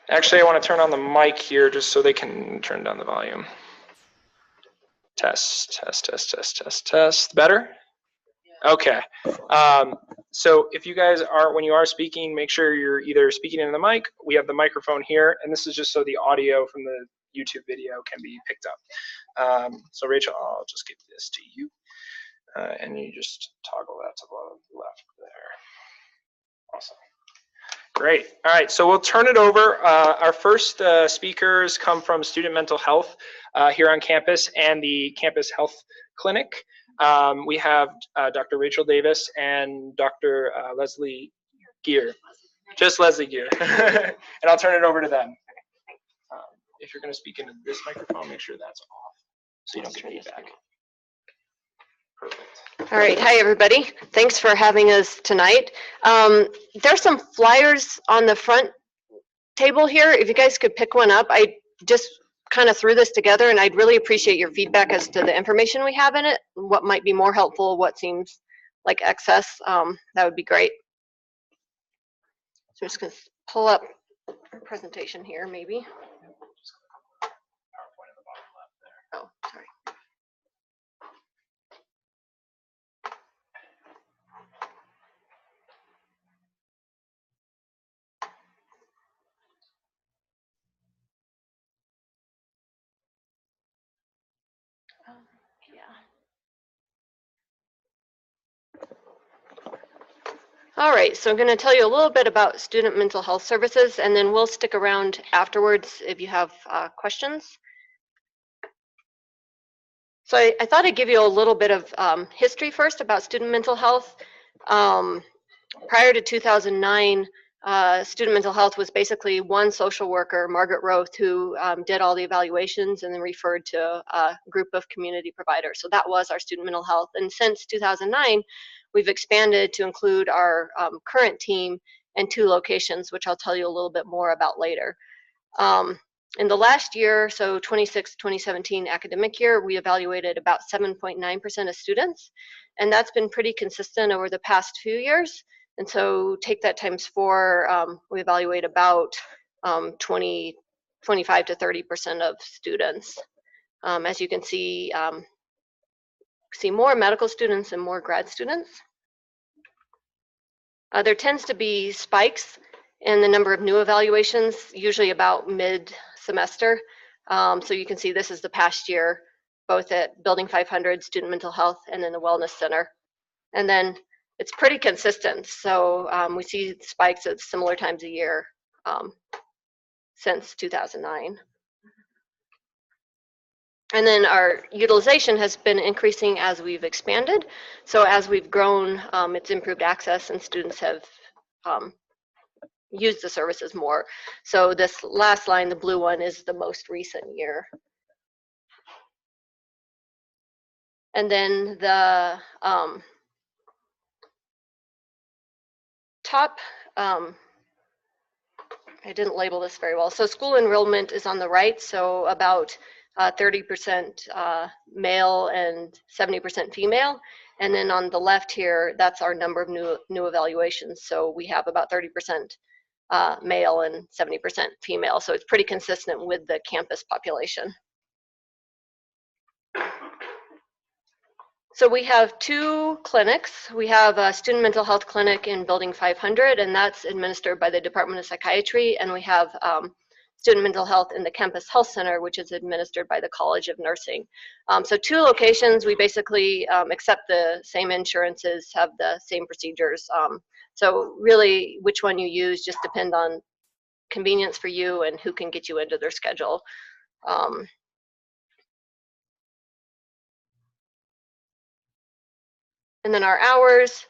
Actually, I want to turn on the mic here just so they can turn down the volume. Test, test, test, test, test, test. Better? Okay. So if you guys are, when you are speaking, make sure you're either speaking into the mic. We have the microphone here, and this is just so the audio from the YouTube video can be picked up. So Rachel, I'll just give this to you, and you just toggle that to the left there. Awesome. Great. All right, so we'll turn it over. Our first speakers come from student mental health here on campus and the campus health clinic. We have Dr. Rachel Davis and Dr. Leslie Gear. Just Leslie Gear. And I'll turn it over to them. If you're going to speak into this microphone, make sure that's off so you don't get feedback. Perfect. All right, hi everybody. Thanks for having us tonight. There's some flyers on the front table here. If you guys could pick one up, I just kind of threw this together and I'd really appreciate your feedback as to the information we have in it, what might be more helpful, what seems like excess. That would be great. So I'm just going to pull up our presentation here maybe. Oh, sorry. All right, so I'm going to tell you a little bit about student mental health services, and then we'll stick around afterwards if you have questions. So I thought I'd give you a little bit of history first about student mental health. Prior to 2009, student mental health was basically one social worker, Margaret Roth, who did all the evaluations and then referred to a group of community providers. So that was our student mental health. And since 2009, we've expanded to include our current team and 2 locations, which I'll tell you a little bit more about later. In the last year, so 2017 academic year, we evaluated about 7.9% of students, and that's been pretty consistent over the past few years. And so take that times 4, we evaluate about 25 to 30% of students. As you can see more medical students and more grad students. There tends to be spikes in the number of new evaluations, usually about mid-semester. So you can see this is the past year, both at Building 500, Student Mental Health, and then the Wellness Center. And then it's pretty consistent. So we see spikes at similar times a year since 2009. And then our utilization has been increasing as we've expanded. So as we've grown, it's improved access and students have used the services more. So this last line, the blue one, is the most recent year. And then the top, I didn't label this very well. So school enrollment is on the right, so about 30% male and 70% female. And then on the left here, that's our number of new evaluations. So we have about 30% male and 70% female. So it's pretty consistent with the campus population. So we have 2 clinics. We have a student mental health clinic in Building 500, and that's administered by the Department of Psychiatry. And we have student mental health in the Campus Health Center, which is administered by the College of Nursing. So 2 locations, we basically accept the same insurances, have the same procedures. So really, which one you use just depend on convenience for you and who can get you into their schedule. And then our hours,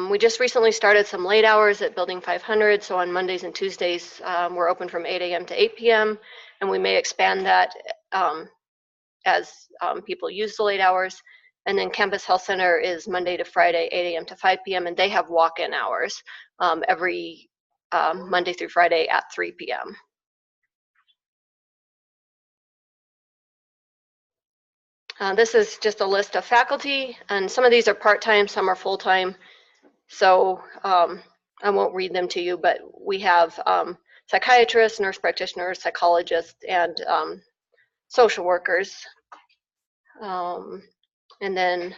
we just recently started some late hours at Building 500. So on Mondays and Tuesdays, we're open from 8 a.m. to 8 p.m. And we may expand that as people use the late hours. And then Campus Health Center is Monday to Friday, 8 a.m. to 5 p.m. And they have walk-in hours every Monday through Friday at 3 p.m. This is just a list of faculty, and some of these are part-time, some are full-time. So I won't read them to you, but we have psychiatrists, nurse practitioners, psychologists, and social workers. And then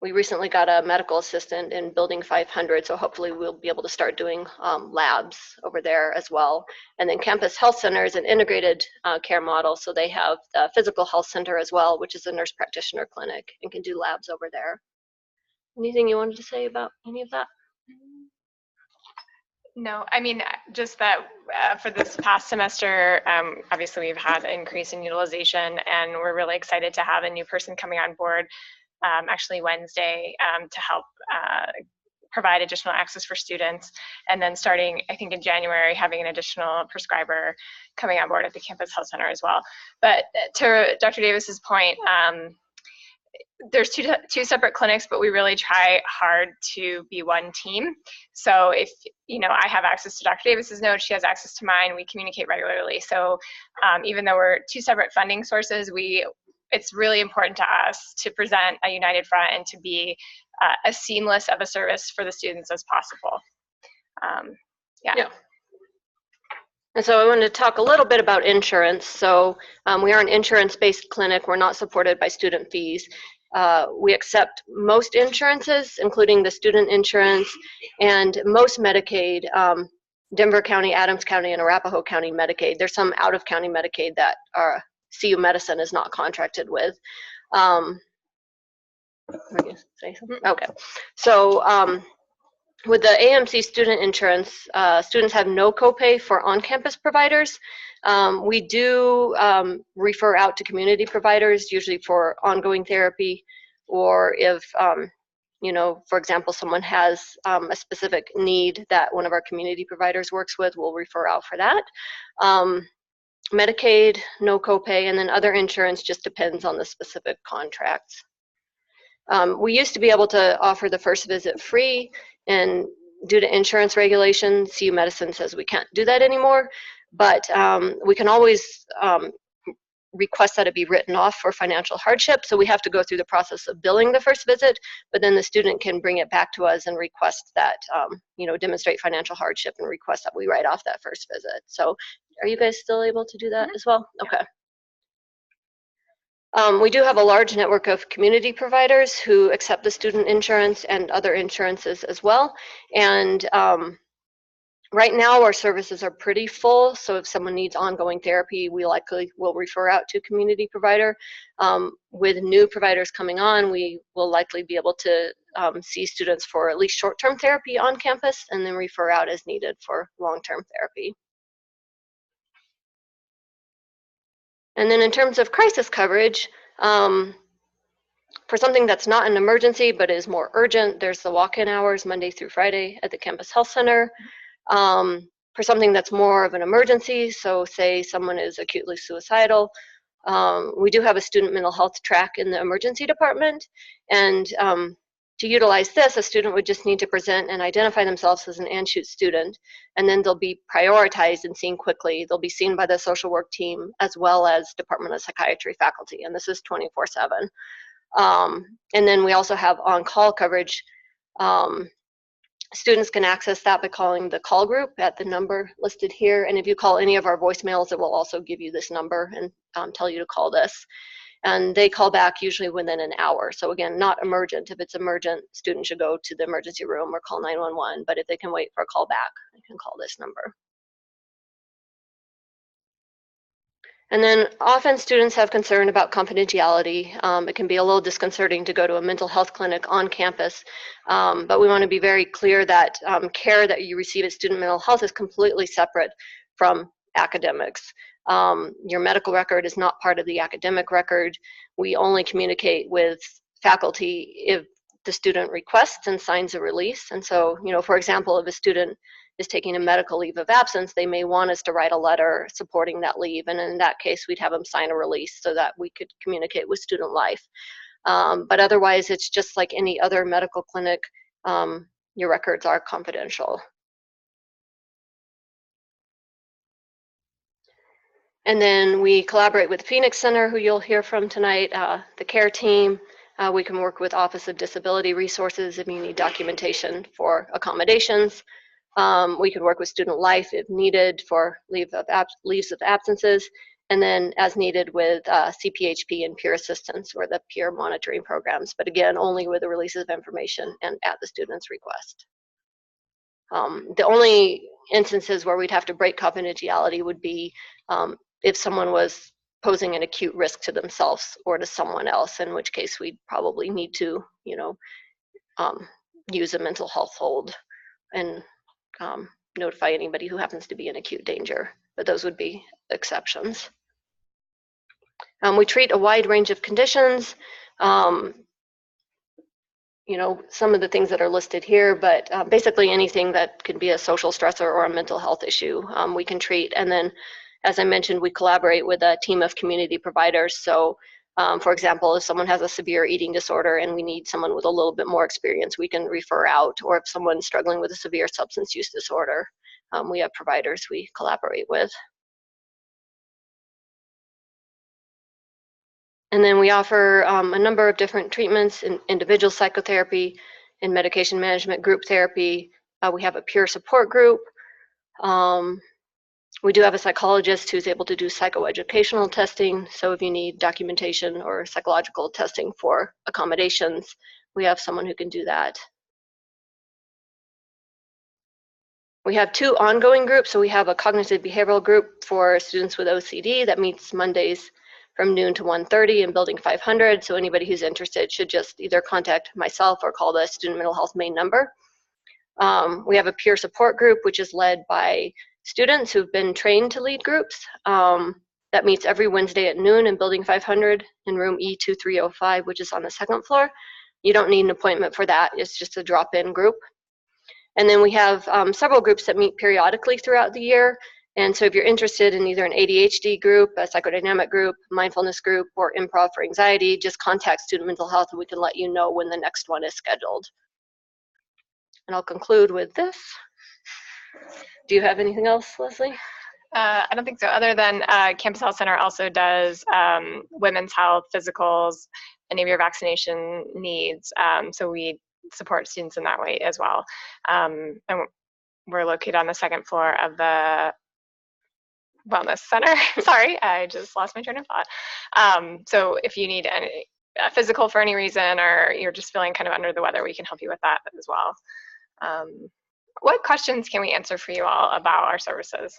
we recently got a medical assistant in Building 500, so hopefully we'll be able to start doing labs over there as well. And then Campus Health Center is an integrated care model, so they have the physical health center as well, which is a nurse practitioner clinic, and can do labs over there. Anything you wanted to say about any of that? No, I mean, just that for this past semester, obviously we've had an increase in utilization, and we're really excited to have a new person coming on board actually Wednesday to help provide additional access for students. And then starting, I think in January, having an additional prescriber coming on board at the Campus Health Center as well. But to Dr. Davis's point, there's two separate clinics, but we really try hard to be one team. So if, you know, I have access to Dr. Davis's notes, she has access to mine, we communicate regularly. So even though we're two separate funding sources, it's really important to us to present a united front and to be as seamless of a service for the students as possible. Yeah. And so I wanted to talk a little bit about insurance. So we are an insurance-based clinic. We're not supported by student fees. We accept most insurances, including the student insurance and most Medicaid, Denver County, Adams County, and Arapahoe County Medicaid. There's some out-of-county Medicaid that CU Medicine is not contracted with. Okay. So with the AMC Student Insurance, students have no copay for on-campus providers. We do refer out to community providers, usually for ongoing therapy, or if, you know, for example, someone has a specific need that one of our community providers works with, we'll refer out for that. Medicaid, no copay, and then other insurance just depends on the specific contracts. We used to be able to offer the first visit free, and due to insurance regulations, CU Medicine says we can't do that anymore, but we can always request that it be written off for financial hardship, so we have to go through the process of billing the first visit, but then the student can bring it back to us and request that, you know, demonstrate financial hardship and request that we write off that first visit. So are you guys still able to do that as well? Okay. We do have a large network of community providers who accept the student insurance and other insurances as well. And right now our services are pretty full, so if someone needs ongoing therapy, we likely will refer out to a community provider. With new providers coming on, we will likely be able to see students for at least short-term therapy on campus and then refer out as needed for long-term therapy. And then in terms of crisis coverage, for something that's not an emergency but is more urgent, there's the walk-in hours Monday through Friday at the Campus Health Center. For something that's more of an emergency, so say someone is acutely suicidal, we do have a student mental health track in the emergency department, and to utilize this, a student would just need to present and identify themselves as an Anschutz student, and then they'll be prioritized and seen quickly. They'll be seen by the social work team as well as Department of Psychiatry faculty, and this is 24/7. And then we also have on-call coverage. Students can access that by calling the call group at the number listed here, and if you call any of our voicemails, it will also give you this number and tell you to call this. And they call back usually within an hour. So again, not emergent. If it's emergent, students should go to the emergency room or call 911. But if they can wait for a call back, they can call this number. And then often students have concern about confidentiality. It can be a little disconcerting to go to a mental health clinic on campus, but we want to be very clear that care that you receive at student mental health is completely separate from academics. Your medical record is not part of the academic record. We only communicate with faculty if the student requests and signs a release. And so, you know, for example, if a student is taking a medical leave of absence, they may want us to write a letter supporting that leave. And in that case, we'd have them sign a release so that we could communicate with student life. But otherwise, it's just like any other medical clinic. Your records are confidential. And then we collaborate with Phoenix Center, who you'll hear from tonight, the care team. We can work with Office of Disability Resources if you need documentation for accommodations. We could work with student life if needed for leaves of absences, and then as needed with CPHP and peer assistance or the peer monitoring programs, but again, only with the releases of information and at the student's request. The only instances where we'd have to break confidentiality would be if someone was posing an acute risk to themselves or to someone else, in which case we'd probably need to, use a mental health hold and notify anybody who happens to be in acute danger, but those would be exceptions. We treat a wide range of conditions. Some of the things that are listed here, but basically anything that could be a social stressor or a mental health issue, we can treat. And then, as I mentioned, we collaborate with a team of community providers. So, for example, if someone has a severe eating disorder and we need someone with a little bit more experience, we can refer out. Or if someone's struggling with a severe substance use disorder, we have providers we collaborate with. And then we offer a number of different treatments in individual psychotherapy, in medication management, group therapy. We have a peer support group. We do have a psychologist who's able to do psychoeducational testing. So if you need documentation or psychological testing for accommodations, we have someone who can do that. We have 2 ongoing groups. So we have a cognitive behavioral group for students with OCD that meets Mondays from noon to 1:30 in Building 500. So anybody who's interested should just either contact myself or call the Student Mental Health main number. We have a peer support group, which is led by students who've been trained to lead groups. That meets every Wednesday at noon in Building 500 in room E2305, which is on the 2nd floor. You don't need an appointment for that. It's just a drop-in group. And then we have several groups that meet periodically throughout the year. And so if you're interested in either an ADHD group, a psychodynamic group, mindfulness group, or improv for anxiety, just contact Student Mental Health and we can let you know when the next one is scheduled. And I'll conclude with this. Do you have anything else, Leslie? I don't think so, other than Campus Health Center also does women's health, physicals, any of your vaccination needs. So we support students in that way as well. And we're located on the 2nd floor of the Wellness Center. Sorry, I just lost my train of thought. So if you need a physical for any reason, or you're just feeling kind of under the weather, we can help you with that as well. What questions can we answer for you all about our services?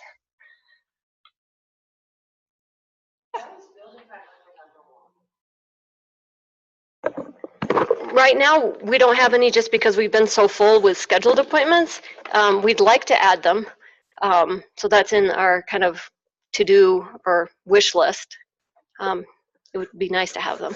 Right now, we don't have any just because we've been so full with scheduled appointments. We'd like to add them. So that's in our kind of to-do or wish list. It would be nice to have them.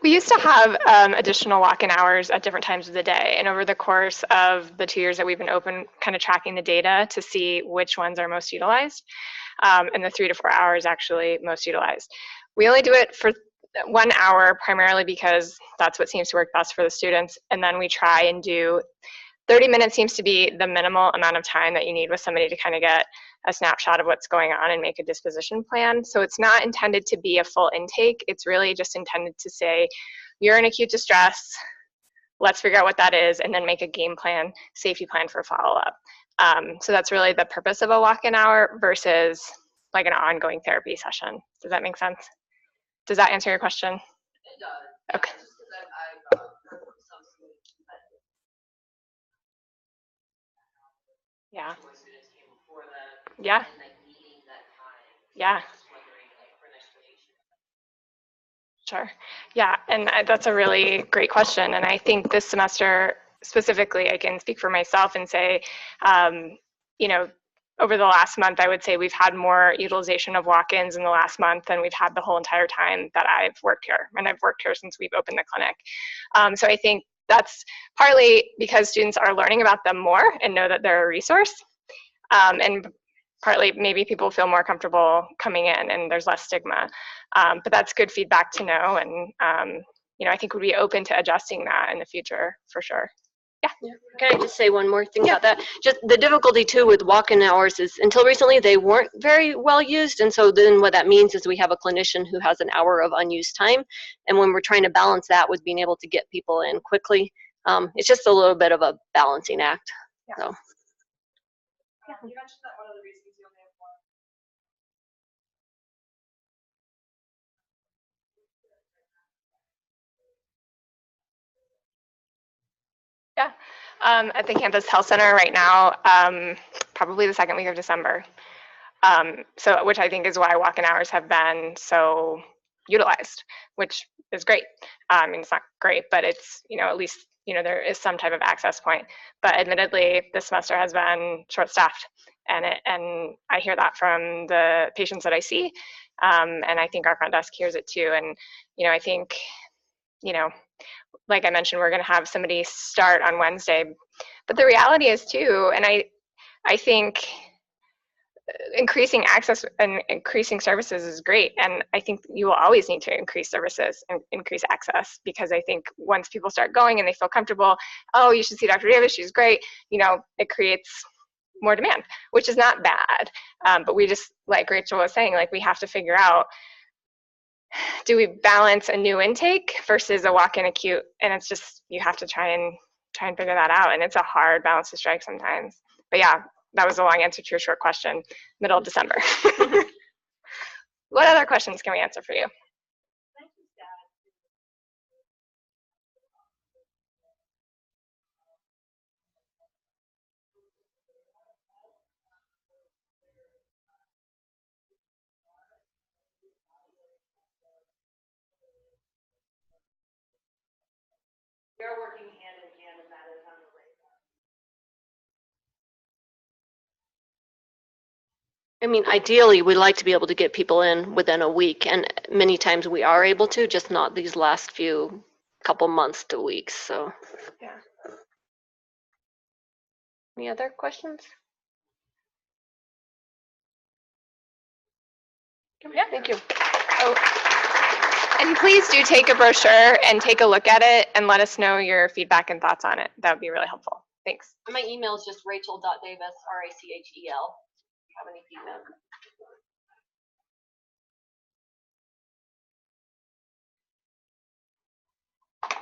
We used to have additional walk-in hours at different times of the day, and over the course of the 2 years that we've been open, kind of tracking the data to see which ones are most utilized, and the 3 to 4 hours actually most utilized. We only do it for 1 hour primarily because that's what seems to work best for the students, and then we try and do 30 minutes seems to be the minimal amount of time that you need with somebody to kind of get a snapshot of what's going on and make a disposition plan. So it's not intended to be a full intake. It's really just intended to say, you're in acute distress, let's figure out what that is, and then make a game plan, safety plan for follow-up. So that's really the purpose of a walk-in hour versus like an ongoing therapy session. Does that make sense? Does that answer your question? It does. Okay. Yeah. Yeah. Yeah. Sure. Yeah, and that's a really great question. And I think this semester specifically, I can speak for myself and say, you know, over the last month, I would say we've had more utilization of walk-ins in the last month than we've had the whole entire time that I've worked here. And I've worked here since we've opened the clinic. So I think that's partly because students are learning about them more and know that they're a resource. And partly maybe people feel more comfortable coming in and there's less stigma. But that's good feedback to know. And, you know, I think we'd be open to adjusting that in the future for sure. Yeah. Can I just say one more thing about that? Just the difficulty too with walk-in hours is until recently they weren't very well used, and so then what that means is we have a clinician who has an hour of unused time, and when we're trying to balance that with being able to get people in quickly, it's just a little bit of a balancing act. Yeah. So. Yeah, you mentioned that one of the reasons you only have one. Yeah, at the campus health center right now, probably the second week of December. So, which I think is why walk-in hours have been so utilized, which is great. I mean, it's not great, but it's, at least, there is some type of access point. But admittedly, this semester has been short-staffed, and I hear that from the patients that I see, and I think our front desk hears it too. And, I think, like I mentioned, we're going to have somebody start on Wednesday. But the reality is too, and I think increasing access and increasing services is great. And I think you will always need to increase services and increase access, because I think once people start going and they feel comfortable, oh, you should see Dr. Davis, she's great, it creates more demand, which is not bad. But we just, like Rachel was saying, like we have to figure out, do we balance a new intake versus a walk-in acute? And it's just, you have to try and figure that out. And it's a hard balance to strike sometimes. But yeah, that was a long answer to your short question, middle of December. What other questions can we answer for you? They're working hand in hand, and that is on the radar. I mean, ideally, we'd like to be able to get people in within a week, and many times we are able to, just not these last few couple months to weeks. So, yeah. Any other questions? Yeah, thank you. Oh. And please do take a brochure and take a look at it and let us know your feedback and thoughts on it. That would be really helpful. Thanks. My email is just rachel.davis, RACHEL. If you have any feedback.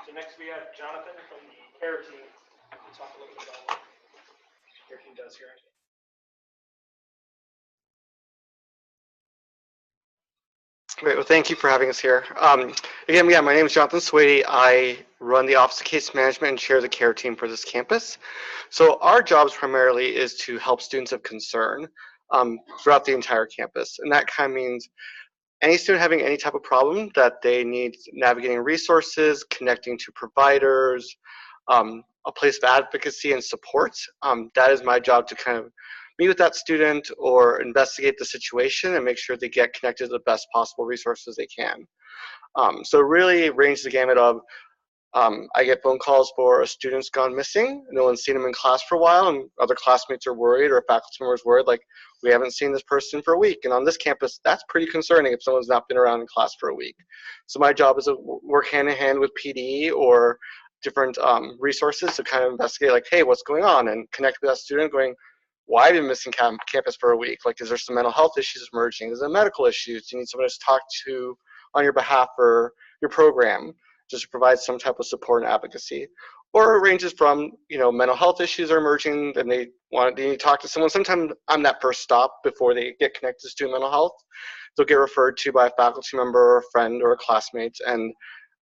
So next we have Jonathan from the care team to talk a little bit about what the care team does here. Great. Well, thank you for having us here. Again, my name is Jonathan Swady. I run the Office of Case Management and chair the care team for this campus. So our jobs primarily is to help students of concern throughout the entire campus. And that kind of means any student having any type of problem that they need navigating resources, connecting to providers, a place of advocacy and support. That is my job to kind of meet with that student or investigate the situation and make sure they get connected to the best possible resources they can. So really it ranges the gamut of, I get phone calls for a student's gone missing, no one's seen him in class for a while, and other classmates are worried or a faculty member is worried, like, we haven't seen this person for a week. And on this campus, that's pretty concerning if someone's not been around in class for a week. So my job is to work hand in hand with PD or different resources to kind of investigate, like, hey, what's going on? And connect with that student going, why have you been missing campus for a week? Like, is there some mental health issues emerging? Is there medical issues? Do you need someone to talk to on your behalf for your program, just to provide some type of support and advocacy? Or it ranges from, mental health issues are emerging and they need to talk to someone. Sometimes I'm that first stop before they get connected to student mental health. They'll get referred to by a faculty member or a friend or a classmate, and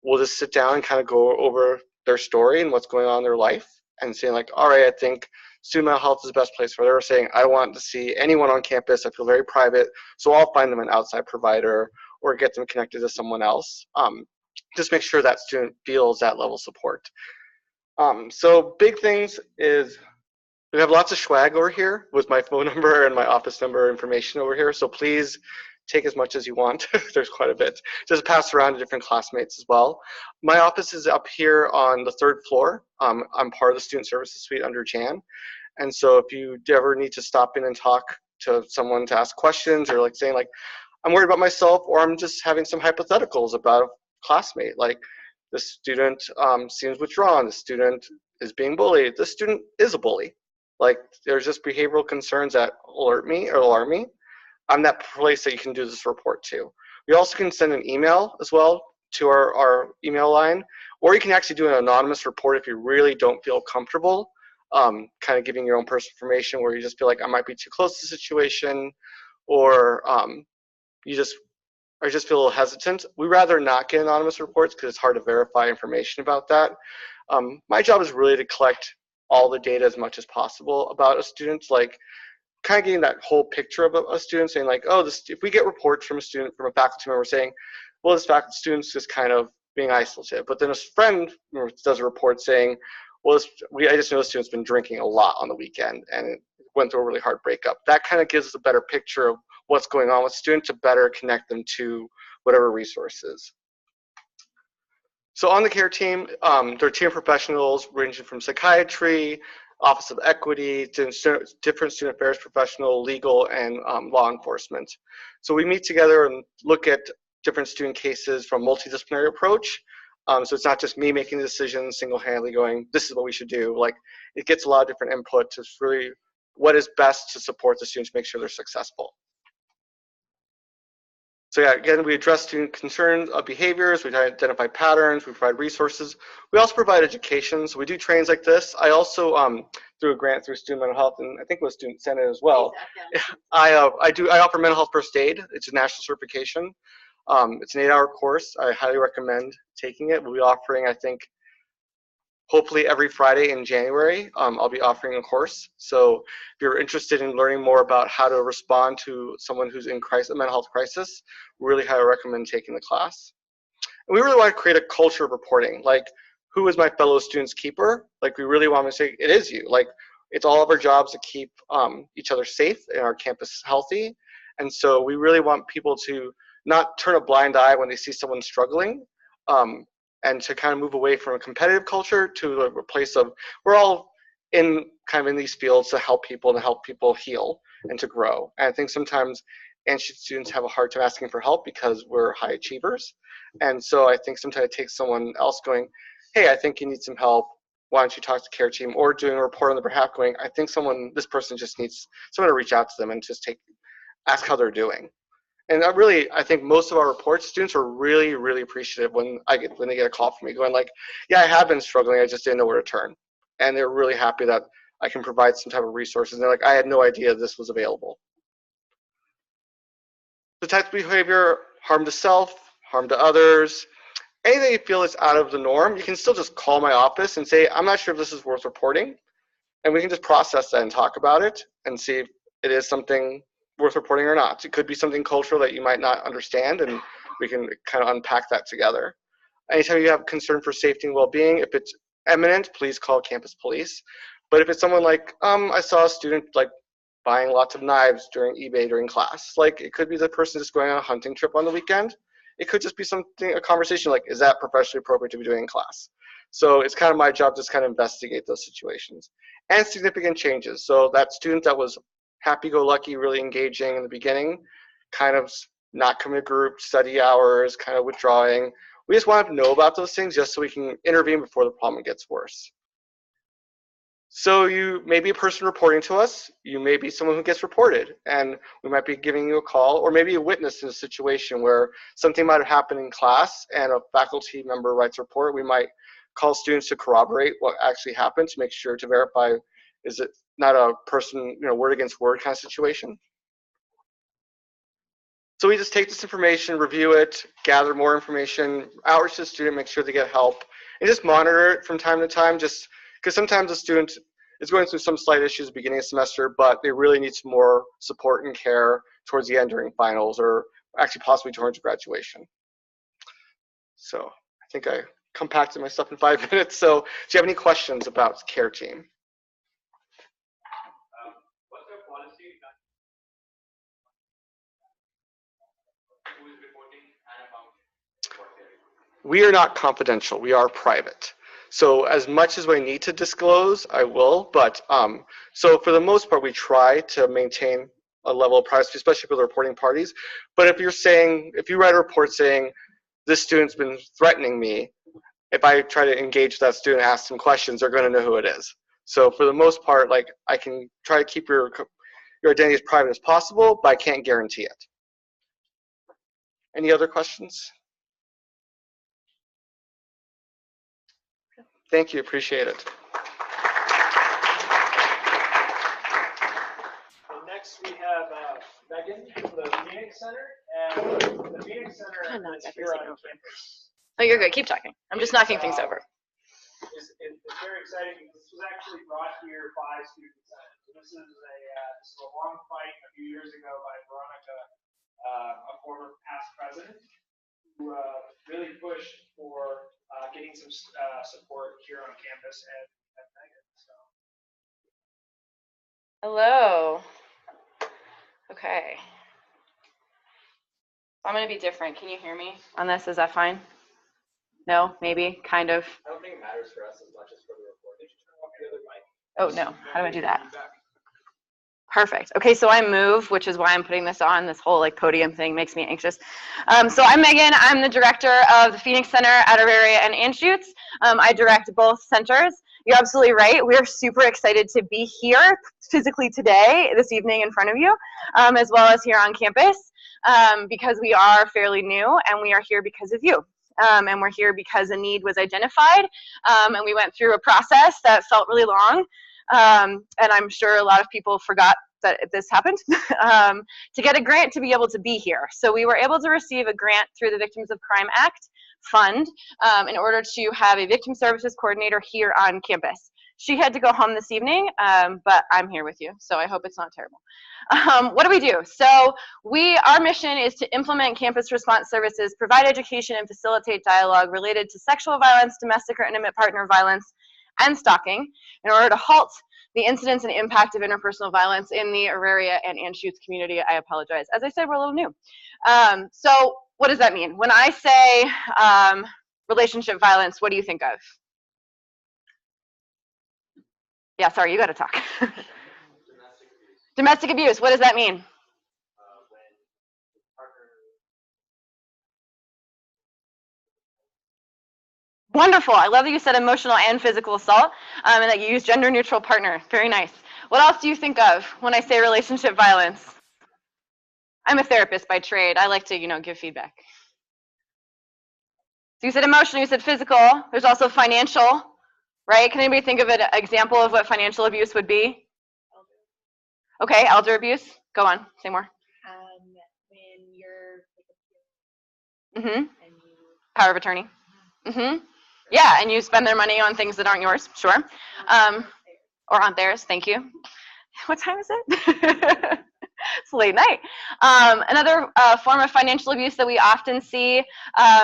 we'll just sit down and kind of go over their story and what's going on in their life and saying, like, all right, I think student mental health is the best place for. They're saying, I don't want to see anyone on campus. I feel very private, so I'll find them an outside provider or get them connected to someone else. Just make sure that student feels that level of support. So big things is we have lots of swag over here with my phone number and my office number information over here. So please take as much as you want. There's quite a bit. Just pass around to different classmates as well. My office is up here on the 3rd floor. I'm part of the student services suite under Jan. And so if you ever need to stop in and talk to someone to ask questions, or like saying, like, I'm worried about myself, or I'm just having some hypotheticals about a classmate, like the student seems withdrawn, the student is being bullied. This student is a bully. Like, there's just behavioral concerns that alert me or alarm me. I'm that place that you can do this report to. We also can send an email as well to our email line, or you can actually do an anonymous report if you really don't feel comfortable kind of giving your own personal information, where you just feel like I might be too close to the situation, or you just feel a little hesitant. We rather not get anonymous reports because it's hard to verify information about that. My job is really to collect all the data as much as possible about a student, like kind of getting that whole picture of a student, saying like, oh, if we get reports from a student, from a faculty member saying, well, this faculty student's just kind of being isolated, but then a friend does a report saying, well, I just know the student's been drinking a lot on the weekend and went through a really hard breakup. That kind of gives us a better picture of what's going on with students to better connect them to whatever resources. So on the care team, there are team professionals ranging from psychiatry, Office of Equity, different student affairs professional, legal, and law enforcement. So we meet together and look at different student cases from a multidisciplinary approach. So it's not just me making the decisions single-handedly going, this is what we should do. Like, it gets a lot of different input to really what is best to support the students, make sure they're successful. So yeah, again, we address student concerns of behaviors, we identify patterns, we provide resources. We also provide education, so we do trainings like this. I also, through a grant through Student Mental Health, and I think it was Student Senate as well, I offer mental health first aid. It's a national certification. It's an 8-hour course. I highly recommend taking it. We'll be offering, I think, hopefully every Friday in January, I'll be offering a course. So if you're interested in learning more about how to respond to someone who's in a mental health crisis, really highly recommend taking the class. And we really want to create a culture of reporting. Like, who is my fellow student's keeper? Like, we really want to say, it is you. Like, it's all of our jobs to keep each other safe and our campus healthy. And so we really want people to not turn a blind eye when they see someone struggling, and to kind of move away from a competitive culture to a place of, we're all in these fields to help people and help people heal and to grow. And I think sometimes Anschutz students have a hard time asking for help because we're high achievers. And so I think sometimes it takes someone else going, hey, I think you need some help. Why don't you talk to the care team? Or doing a report on their behalf going, I think this person just needs someone to reach out to them and just ask how they're doing. And I think most of our reports, students are really, really appreciative when they get a call from me going like, yeah, I have been struggling, I just didn't know where to turn. And they're really happy that I can provide some type of resources. And they're like, I had no idea this was available. The types of behavior: harm to self, harm to others. Anything you feel is out of the norm, you can still just call my office and say, I'm not sure if this is worth reporting. And we can just process that and talk about it and see if it is something worth reporting or not. It could be something cultural that you might not understand, and we can kind of unpack that together. Anytime you have concern for safety and well-being, if it's imminent, please call campus police. But if it's someone like, I saw a student like buying lots of knives during eBay during class, like it could be the person just going on a hunting trip on the weekend. It could just be a conversation like, is that professionally appropriate to be doing in class? So it's kind of my job to just kind of investigate those situations. And significant changes. So that student that was happy-go-lucky, really engaging in the beginning, kind of not coming to group study hours, kind of withdrawing. We just want to know about those things just so we can intervene before the problem gets worse. So you may be a person reporting to us, you may be someone who gets reported, and we might be giving you a call, or maybe a witness in a situation where something might have happened in class and a faculty member writes a report. We might call students to corroborate what actually happened to make sure to verify, is it not a person, word against word kind of situation. So we just take this information, review it, gather more information, outreach to the student, make sure they get help, and just monitor it from time to time, just because sometimes a student is going through some slight issues at the beginning of the semester, but they really need some more support and care towards the end during finals, or actually possibly towards graduation. So I think I compacted my stuff in 5 minutes. So do you have any questions about the care team? We are not confidential, we are private. So as much as we need to disclose, I will, but so for the most part, we try to maintain a level of privacy, especially for the reporting parties. But if you write a report saying, this student's been threatening me, if I try to engage that student, ask them questions, they're going to know who it is. So for the most part, like, I can try to keep your identity as private as possible, but I can't guarantee it. Any other questions? Thank you, appreciate it. Next, we have Megan from the Phoenix Center, and the Phoenix Center is here on campus. Oh, you're good. Keep talking. I'm just knocking things over. It's very exciting because this was actually brought here by Student Senate. So this is a long fight a few years ago by Veronica, a former past president, who really pushed for getting some support here on campus and Megan. So. Hello. Okay. I'm going to be different. Can you hear me on this? Is that fine? No? Maybe? Kind of? I don't think it matters for us as much as for the recording. Just turn off the other mic. Oh, no. How do I do that? Perfect. Okay, so I move, which is why I'm putting this on. This whole like podium thing makes me anxious. So I'm Megan. I'm the director of the Phoenix Center at Auraria and Anschutz. I direct both centers. You're absolutely right. We're super excited to be here physically today, this evening in front of you, as well as here on campus, because we are fairly new and we are here because of you. And we're here because a need was identified, and we went through a process that felt really long. And I'm sure a lot of people forgot that this happened, to get a grant to be able to be here. So we were able to receive a grant through the Victims of Crime Act fund in order to have a victim services coordinator here on campus. She had to go home this evening, but I'm here with you, so I hope it's not terrible. What do we do? So our mission is to implement campus response services, provide education, and facilitate dialogue related to sexual violence, domestic or intimate partner violence, and stalking in order to halt the incidence and impact of interpersonal violence in the Auraria and Anschutz community. I apologize. As I said, we're a little new. So what does that mean? When I say relationship violence, what do you think of? Yeah, sorry, you got to talk. Domestic abuse. Domestic abuse, what does that mean? Wonderful. I love that you said emotional and physical assault, and that you use gender-neutral partner. Very nice. What else do you think of when I say relationship violence? I'm a therapist by trade. I like to, give feedback. So you said emotional, you said physical. There's also financial, right? Can anybody think of an example of what financial abuse would be? Okay, elder abuse. Go on. Say more. When you're And power of attorney. Yeah, and you spend their money on things that aren't yours. Sure. Or aren't theirs. Thank you. What time is it? It's late night. Another form of financial abuse that we often see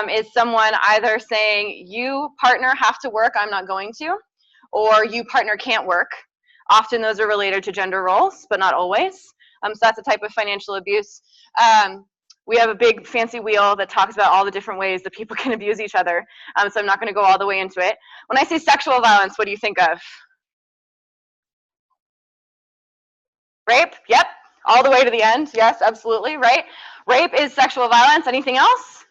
is someone either saying, you partner have to work, I'm not going to, or you partner can't work. Often those are related to gender roles, but not always. So that's a type of financial abuse. We have a big fancy wheel that talks about all the different ways that people can abuse each other. So I'm not going to go all the way into it. When I say sexual violence, what do you think of? Rape? Yep. All the way to the end. Yes, absolutely. Right? Rape is sexual violence. Anything else?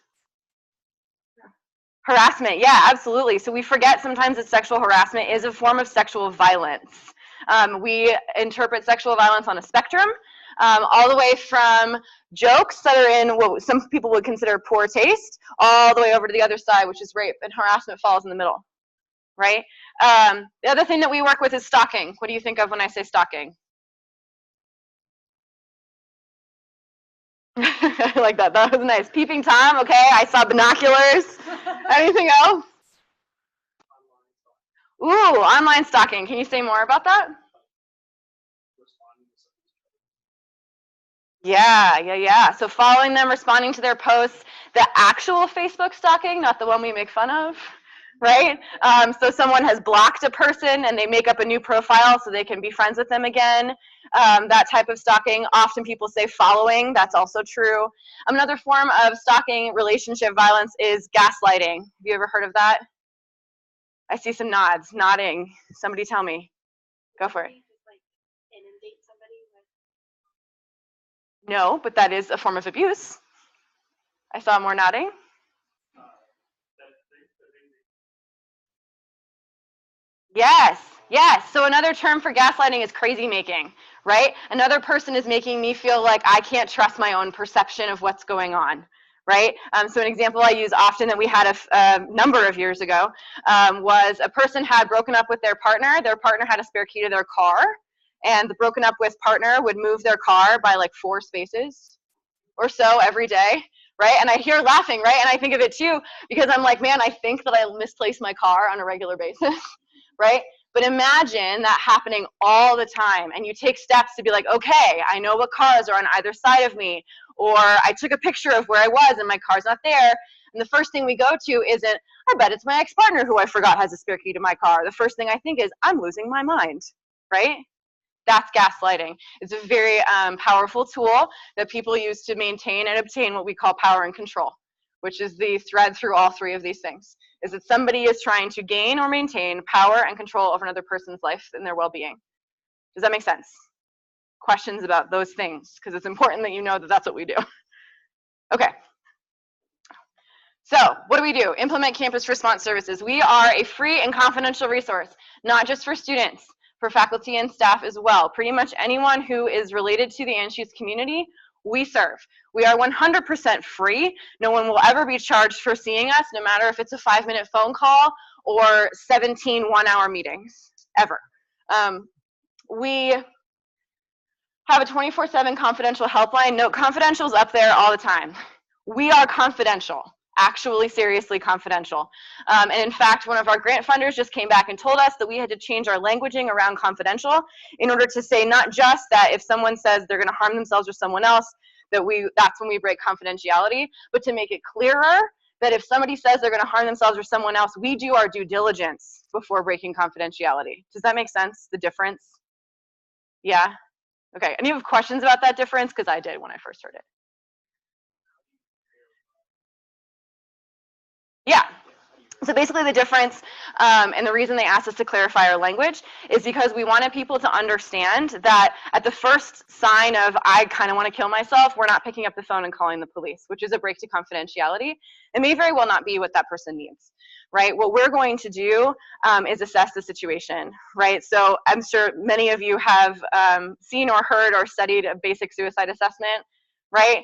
Harassment. Yeah, absolutely. So we forget sometimes that sexual harassment is a form of sexual violence. We interpret sexual violence on a spectrum, all the way from jokes that are in what some people would consider poor taste, all the way over to the other side, which is rape, and harassment falls in the middle, right? The other thing that we work with is stalking. What do you think of when I say stalking? I like that. That was nice. Peeping Tom. Okay, I saw binoculars. Anything else? Ooh, online stalking. Can you say more about that? Yeah. So following them, responding to their posts, the actual Facebook stalking, not the one we make fun of, right? So someone has blocked a person and they make up a new profile so they can be friends with them again. That type of stalking. Often people say following. That's also true. Another form of stalking relationship violence is gaslighting. Have you ever heard of that? I see some nods, nodding. Somebody tell me. Go for it. No, but that is a form of abuse. I saw more nodding. Yes, yes. So another term for gaslighting is crazy making, right? Another person is making me feel like I can't trust my own perception of what's going on, right? So an example I use often that we had a number of years ago was a person had broken up with their partner had a spare key to their car, and the broken up with partner would move their car by like 4 spaces or so every day, right? And I hear laughing, right? And I think of it too, because I'm like, man, I think that I misplace my car on a regular basis, right? But imagine that happening all the time, and you take steps to be like, okay, I know what cars are on either side of me, or I took a picture of where I was and my car's not there. And the first thing we go to isn't, I bet it's my ex-partner who I forgot has a spare key to my car. The first thing I think is, I'm losing my mind, right? That's gaslighting. It's a very powerful tool that people use to maintain and obtain what we call power and control, which is the thread through all 3 of these things, is that somebody is trying to gain or maintain power and control over another person's life and their well-being. Does that make sense? Questions about those things, because it's important that you know that that's what we do. Okay. So what do? Implement campus response services. We are a free and confidential resource, not just for students, for faculty and staff as well. Pretty much anyone who is related to the Anschutz community, we serve. We are 100% free. No one will ever be charged for seeing us, no matter if it's a 5-minute phone call or 17 one-hour meetings, ever. We have a 24/7 confidential helpline. Note, confidential is up there all the time. We are confidential. Actually seriously confidential. And in fact, one of our grant funders just came back and told us that we had to change our languaging around confidential in order to say not just that if someone says they're going to harm themselves or someone else, that's when we break confidentiality, but to make it clearer that if somebody says they're going to harm themselves or someone else, we do our due diligence before breaking confidentiality. Does that make sense, the difference? Yeah? Okay, any have questions about that difference? Because I did when I first heard it. Yeah. So basically the difference, and the reason they asked us to clarify our language is because we wanted people to understand that at the first sign of, I kind of want to kill myself, we're not picking up the phone and calling the police, which is a break to confidentiality. It may very well not be what that person needs, right? What we're going to do is assess the situation, right? So I'm sure many of you have seen or heard or studied a basic suicide assessment, right?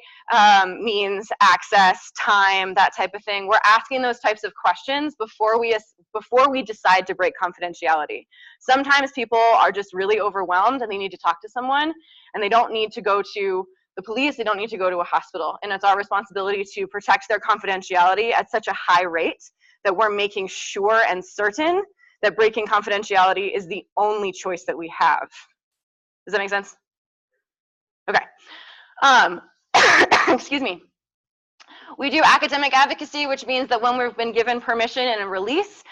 Means, access, time, that type of thing. We're asking those types of questions before we decide to break confidentiality. Sometimes people are just really overwhelmed and they need to talk to someone, and they don't need to go to the police, they don't need to go to a hospital. And it's our responsibility to protect their confidentiality at such a high rate that we're making sure and certain that breaking confidentiality is the only choice that we have. Does that make sense? Okay. Excuse me. We do academic advocacy, which means that when we've been given permission and a release,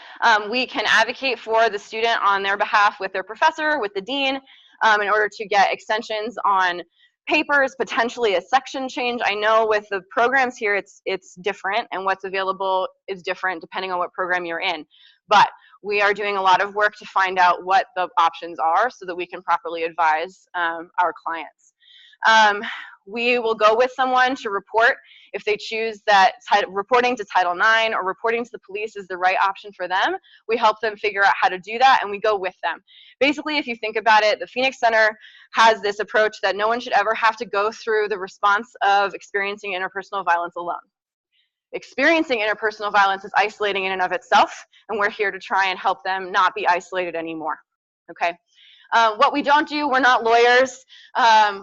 we can advocate for the student on their behalf with their professor, with the dean, in order to get extensions on papers, potentially a section change. I know with the programs here, it's different, and what's available is different depending on what program you're in. But we are doing a lot of work to find out what the options are so that we can properly advise our clients. We will go with someone to report if they choose that reporting to Title IX or reporting to the police is the right option for them. We help them figure out how to do that, and we go with them. Basically, if you think about it, the Phoenix Center has this approach that no one should ever have to go through the response of experiencing interpersonal violence alone. Experiencing interpersonal violence is isolating in and of itself, and we're here to try and help them not be isolated anymore, okay? What we don't do, we're not lawyers.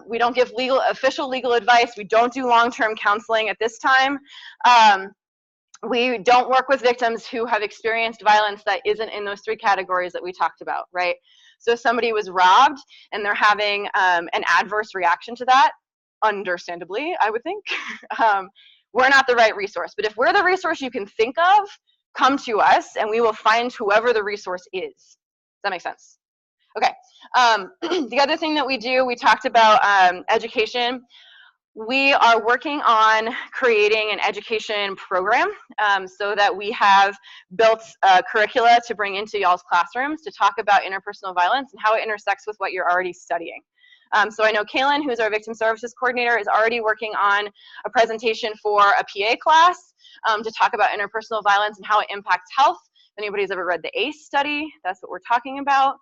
We don't give official legal advice. We don't do long-term counseling at this time. We don't work with victims who have experienced violence that isn't in those 3 categories that we talked about, right? So if somebody was robbed and they're having an adverse reaction to that, understandably, I would think, we're not the right resource. But if we're the resource you can think of, come to us and we will find whoever the resource is. Does that make sense? Okay, the other thing that we do, we talked about education. We are working on creating an education program so that we have built curricula to bring into y'all's classrooms to talk about interpersonal violence and how it intersects with what you're already studying. So I know Kaylin, who's our victim services coordinator, is already working on a presentation for a PA class to talk about interpersonal violence and how it impacts health, anybody's ever read the ACE study, that's what we're talking about.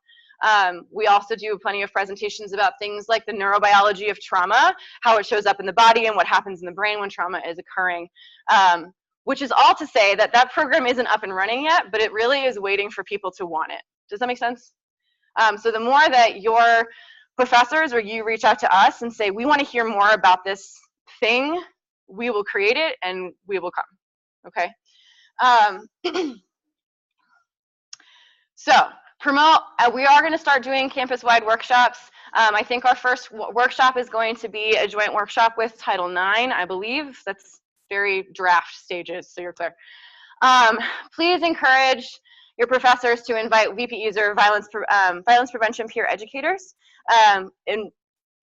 We also do plenty of presentations about things like the neurobiology of trauma, how it shows up in the body and what happens in the brain when trauma is occurring. Which is all to say that that program isn't up and running yet, but it really is waiting for people to want it. Does that make sense? So the more that your professors or you reach out to us and say, we want to hear more about this thing, we will create it and we will come, okay? So promote, we are going to start doing campus-wide workshops. I think our first workshop is going to be a joint workshop with Title IX, I believe. That's very draft stages, so you're clear. Please encourage your professors to invite VPEs or violence prevention peer educators.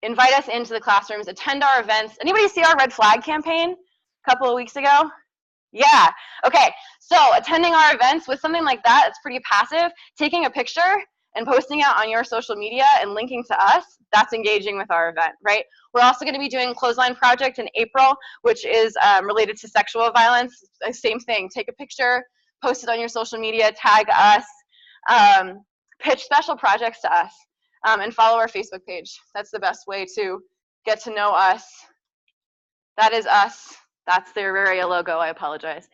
Invite us into the classrooms, attend our events. Anybody see our red flag campaign a couple of weeks ago? Yeah, okay, so attending our events with something like that, it's pretty passive. Taking a picture and posting it on your social media and linking to us, that's engaging with our event, right? We're also gonna be doing Clothesline Project in April, which is related to sexual violence. Same thing, take a picture, post it on your social media, tag us, pitch special projects to us, and follow our Facebook page. That's the best way to get to know us. That is us. That's their area logo, I apologize.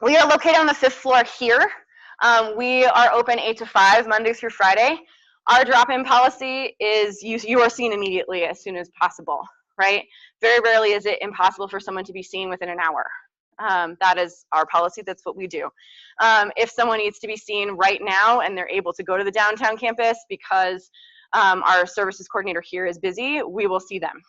We are located on the 5th floor here. We are open 8 to 5, Monday through Friday. Our drop-in policy is you are seen immediately as soon as possible, right? Very rarely is it impossible for someone to be seen within an hour. That is our policy, that's what we do. If someone needs to be seen right now and they're able to go to the downtown campus because our services coordinator here is busy, we will see them.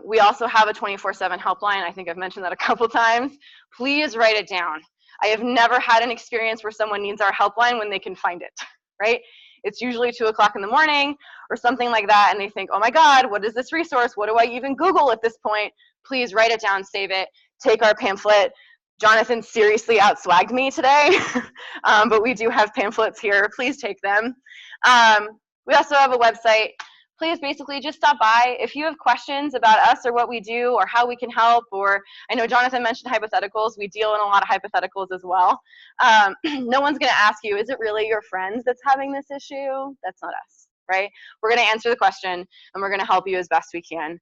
We also have a 24/7 helpline. I think I've mentioned that a couple times. Please write it down. I have never had an experience where someone needs our helpline when they can find it, right? It's usually 2 o'clock in the morning or something like that, and they think, oh my God, what is this resource? What do I even Google at this point? Please write it down, save it, take our pamphlet. Jonathan seriously outswagged me today, but we do have pamphlets here. Please take them. We also have a website. Please basically just stop by. If you have questions about us or what we do or how we can help, or I know Jonathan mentioned hypotheticals. We deal in a lot of hypotheticals as well. No one's going to ask you, is it really your friends that's having this issue? That's not us, right? We're going to answer the question and we're going to help you as best we can.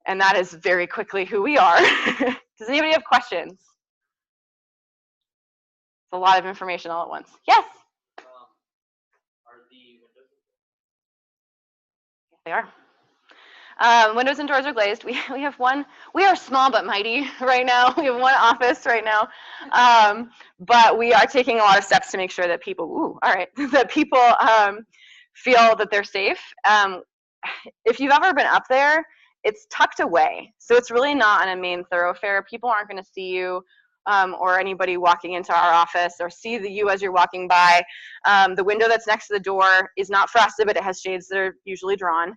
And that is very quickly who we are. Does anybody have questions? It's a lot of information all at once. Yes? Are the windows? They are. Windows and doors are glazed. We have one. We are small but mighty right now. We have one office right now, but we are taking a lot of steps to make sure that people. Ooh, all right. That people feel that they're safe. If you've ever been up there, it's tucked away, so it's really not on a main thoroughfare. People aren't going to see you. Or anybody walking into our office or see you as you're walking by. The window that's next to the door is not frosted, but it has shades that are usually drawn.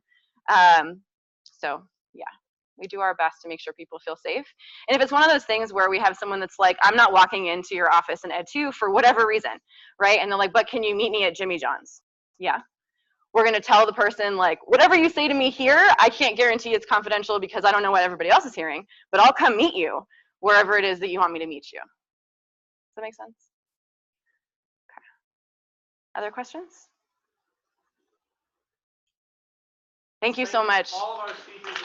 So yeah, we do our best to make sure people feel safe. And if it's one of those things where we have someone that's like, I'm not walking into your office in Ed 2 for whatever reason, right? And they're like, but can you meet me at Jimmy John's? Yeah. We're going to tell the person, like, whatever you say to me here, I can't guarantee it's confidential because I don't know what everybody else is hearing, but I'll come meet you wherever it is that you want me to meet you. Does that make sense? Okay. Other questions? Thank you so much. All of our speakers.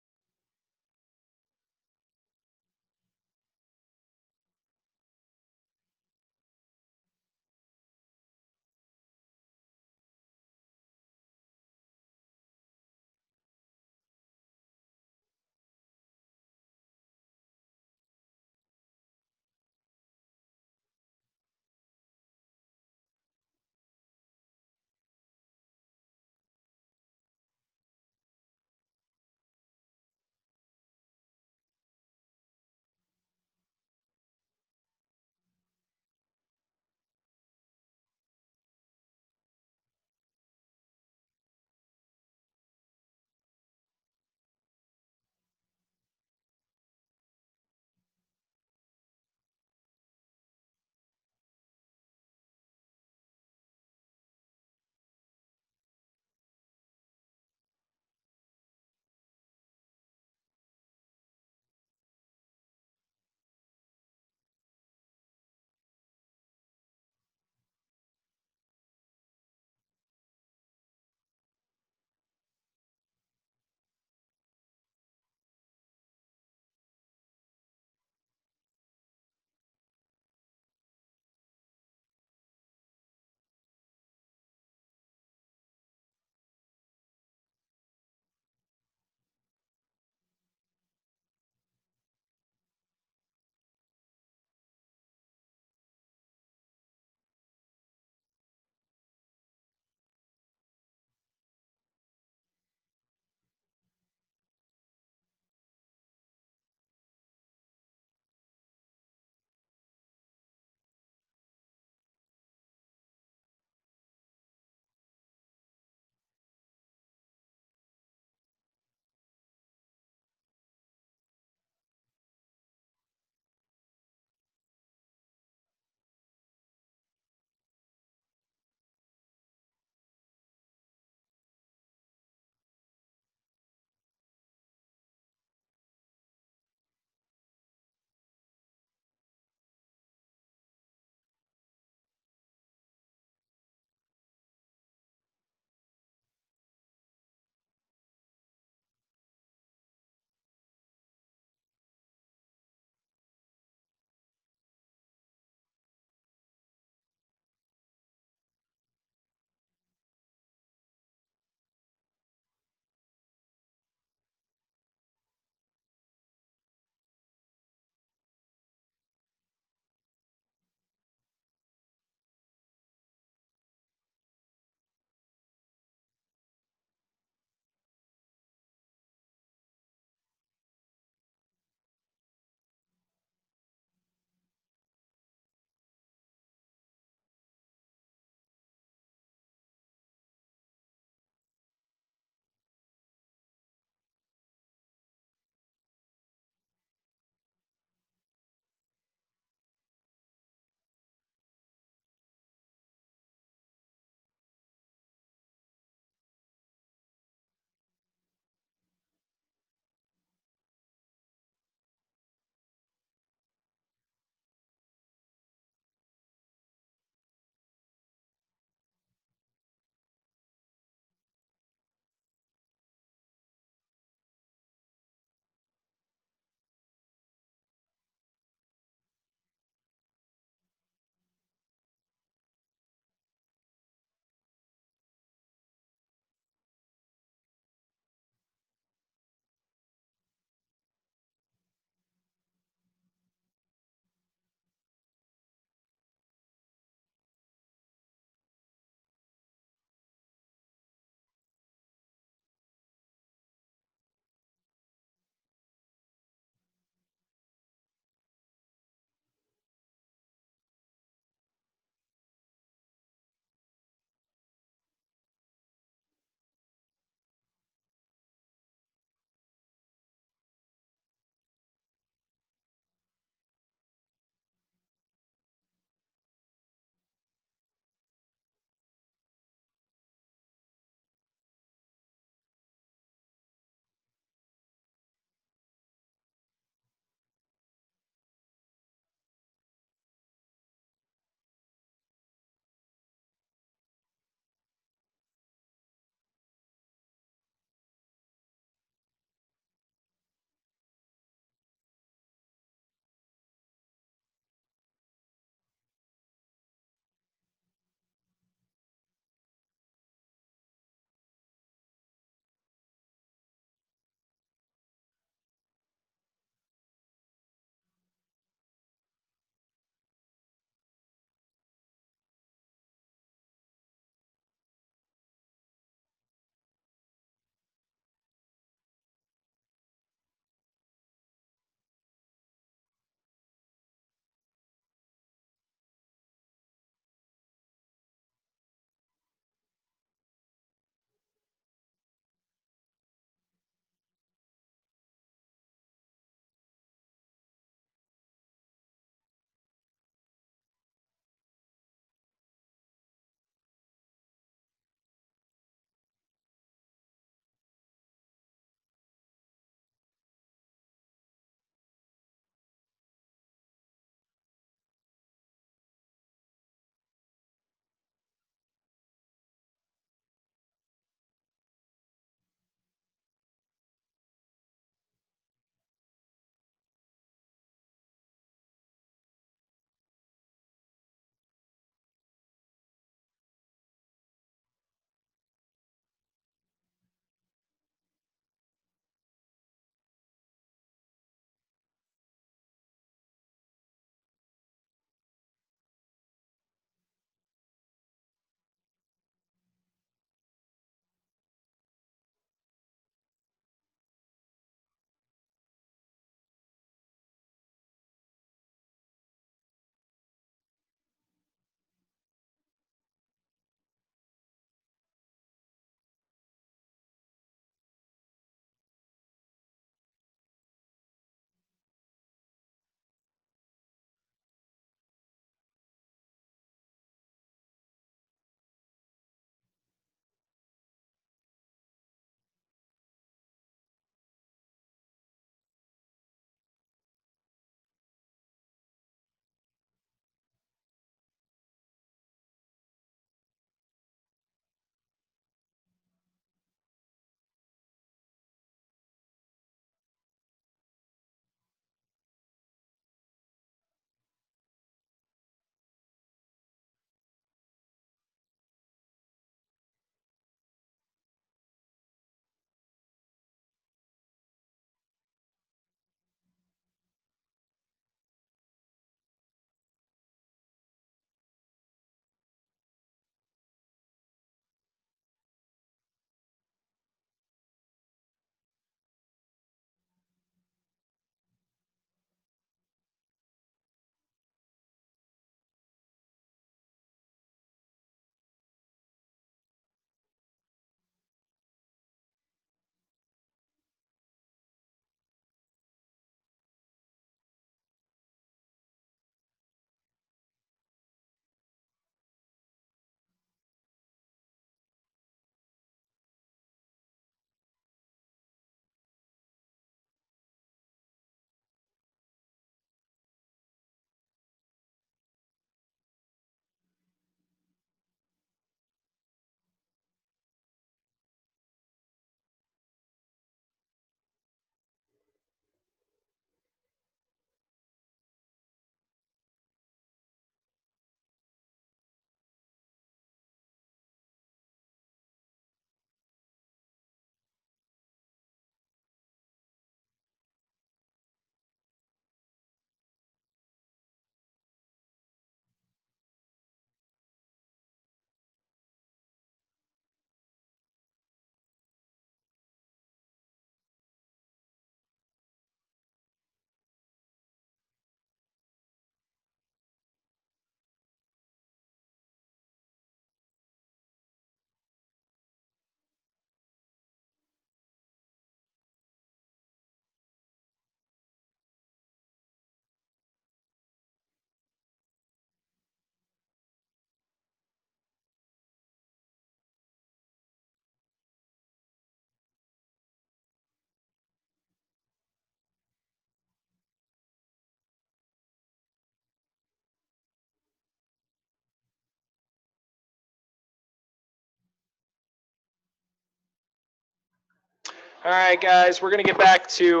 All right, guys, we're going to get back to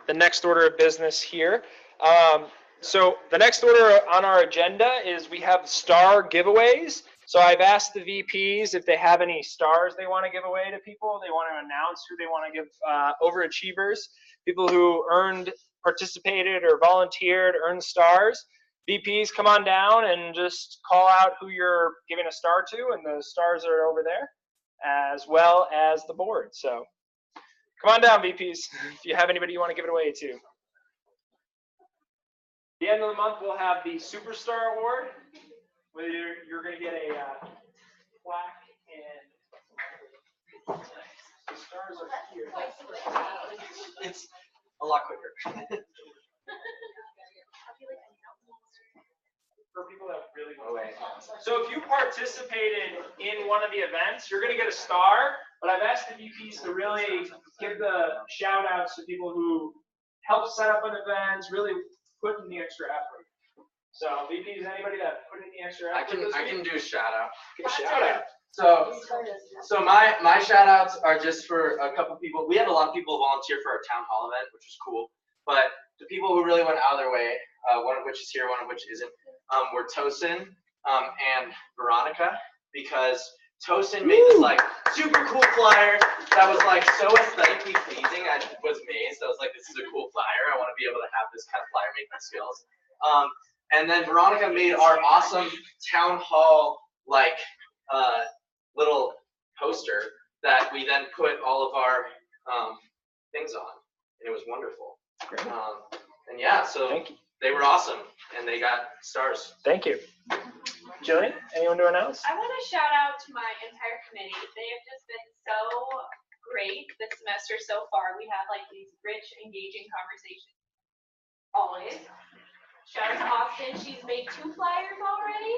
the next order of business here. So the next order on our agenda is we have star giveaways. So I've asked the VPs if they have any stars they want to give away to people. They want to announce who they want to give overachievers, people who earned, participated, or volunteered, earned stars. VPs, come on down and just call out who you're giving a star to, and the stars are over there, as well as the board. So come on down, VPs, if you have anybody you want to give it away to. At the end of the month, we'll have the Superstar Award, where you're going to get a plaque and the stars are here. It's a lot quicker. For people that really want to. So if you participated in one of the events, you're going to get a star, but I've asked the VPs to really give the shout outs to people who helped set up an event, really put in the extra effort. So VPs, anybody that put in the extra effort? I can do a shout out. Give a shout out. So my shout outs are just for a couple people. We had a lot of people volunteer for our town hall event, which was cool. But the people who really went out of their way, one of which is here, one of which isn't, were Tosin and Veronica, because Tosin made this like super cool flyer that was like so aesthetically pleasing. I was amazed. I was like, this is a cool flyer. I want to be able to have this kind of flyer making skills. And then Veronica made our awesome town hall like little poster that we then put all of our things on, and it was wonderful. And yeah, so they were awesome, and they got stars. Thank you. Jillian, anyone to announce? I want to shout out to my entire committee. They have just been so great this semester so far. We have like these rich, engaging conversations always. Shout out to Austin. She's made 2 flyers already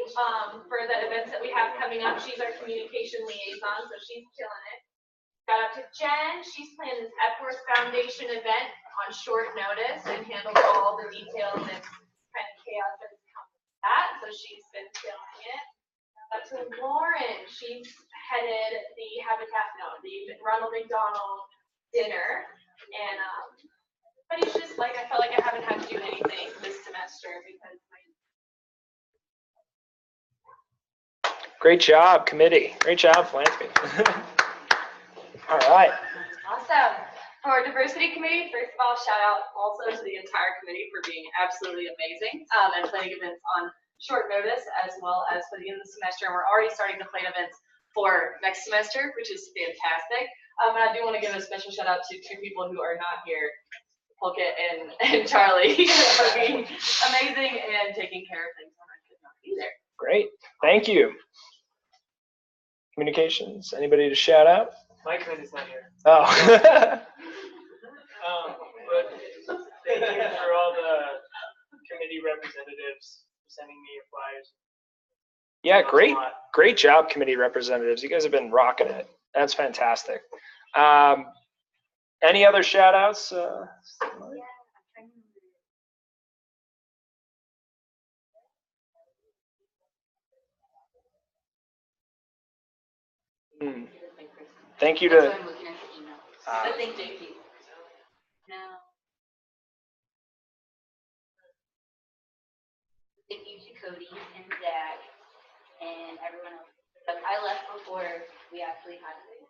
for the events that we have coming up. She's our communication liaison, so she's killing it. Shout out to Jen. She's planned this Epworth Foundation event on short notice and handled all the details and kind of chaos that has come with that. So she's been killing it. Shout out to Lauren. She's headed the Ronald McDonald dinner. And but it's just like I felt like I haven't had to do anything this semester because Great job, committee. Great job, philanthropy. All right. Awesome. For our diversity committee, first of all, shout out also to the entire committee for being absolutely amazing and planning events on short notice as well as for the end of the semester. And we're already starting to plan events for next semester, which is fantastic. And I do want to give a special shout out to 2 people who are not here, Pulkit and Charlie, for being amazing and taking care of things when I could not be there. Great. Thank you. Communications. Anybody to shout out? My committee's not here. Oh. But thank you for all the committee representatives for sending me your flyers. Yeah, great job, committee representatives. You guys have been rocking it. That's fantastic. Any other shout outs? Thank you to. That's why I'm looking at the email. But thank you. No. Thank you to Cody and Zach and everyone else. But I left before we actually had it.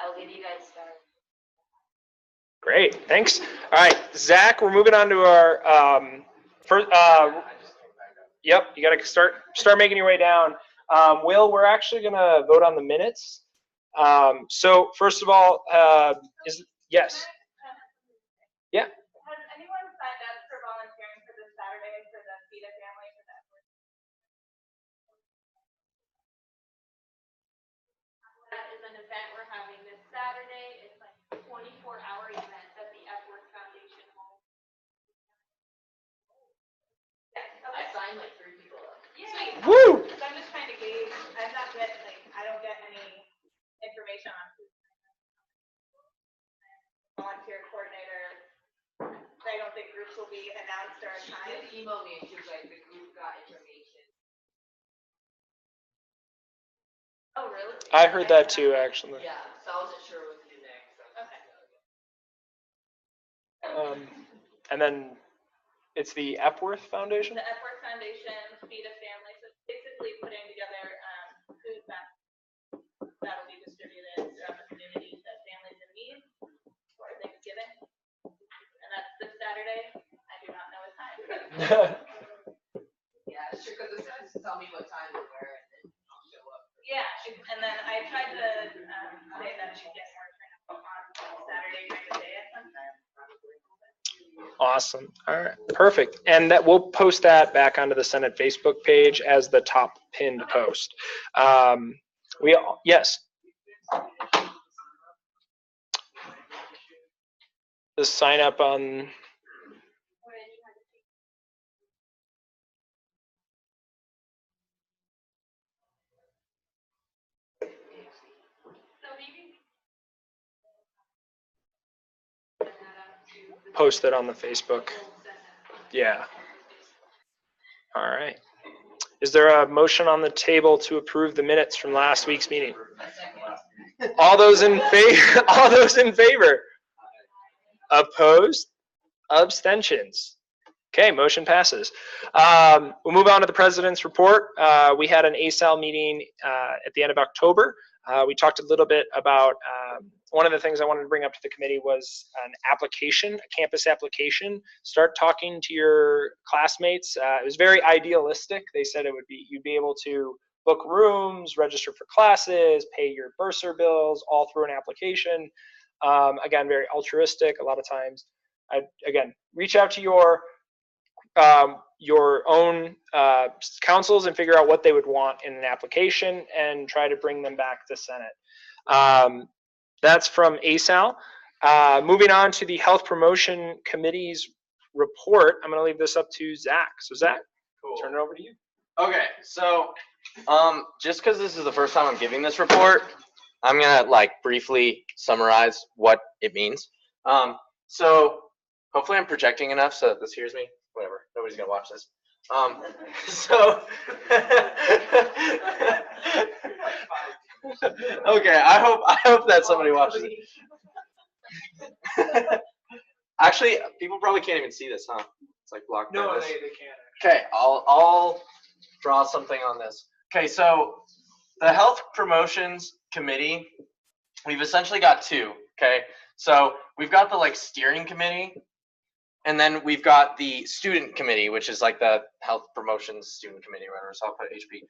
I'll give you guys stars. Great, thanks. All right, Zach, we're moving on to our first. Yep, you got to start making your way down. Will, we're actually going to vote on the minutes. So first of all, yes. Yeah. has anyone signed up for volunteering for this Saturday for the Feed a Family for that? That is an event we're having this Saturday. It's like a 24-hour event at the Epworth Foundation Hall. Yes, okay. I signed like 3 people up. Yeah. Woo! So I'm just trying to gauge. I'm not getting I don't get any information on who's volunteer coordinator. I don't think groups will be announced or assigned. Just email me and she was like, the group got information. Oh, really? I heard that too, actually. Yeah, so I wasn't sure what to do next. Okay. And then it's the Epworth Foundation? The Epworth Foundation, Feed a Family, so it's basically putting together food that'll be distributed throughout the community to families in need for Thanksgiving. And that's this Saturday. I do not know what time. Yeah, it's true, because it's nice to tell me what time to wear, and then I'll show up. Yeah, and then I tried to say that she'd get more turnout on Saturday during the day at some time. Awesome. All right, perfect. And that we'll post that back onto the Senate Facebook page as the top pinned post. Yes. The sign up on. Post it on the Facebook. Yeah. All right. Is there a motion on the table to approve the minutes from last week's meeting? All those in favor? All those in favor? Opposed? Abstentions? Okay, motion passes. We'll move on to the president's report. We had an ASAL meeting at the end of October. We talked a little bit about one of the things I wanted to bring up to the committee was an application, a campus application. Start talking to your classmates. It was very idealistic. They said it would be, you'd be able to book rooms, register for classes, pay your bursar bills, all through an application. Again, very altruistic. A lot of times, again, reach out to your own councils and figure out what they would want in an application and try to bring them back to Senate. That's from ASAL. Moving on to the Health Promotion Committee's report, I'm going to leave this up to Zach. So Zach, Cool. Turn it over to you. Okay, so just because this is the first time I'm giving this report, I'm gonna like briefly summarize what it means. So hopefully I'm projecting enough so that this hears me. Whatever, nobody's gonna watch this. Okay, I hope that somebody watches it. Actually, people probably can't even see this, huh? It's like blocked. No, they can't. Okay, I'll draw something on this. Okay, so the Health Promotions Committee, we've essentially got two. Okay, so we've got the like steering committee, and then we've got the student committee, which is like the Health Promotions Student Committee, or whatever. So I'll put HP.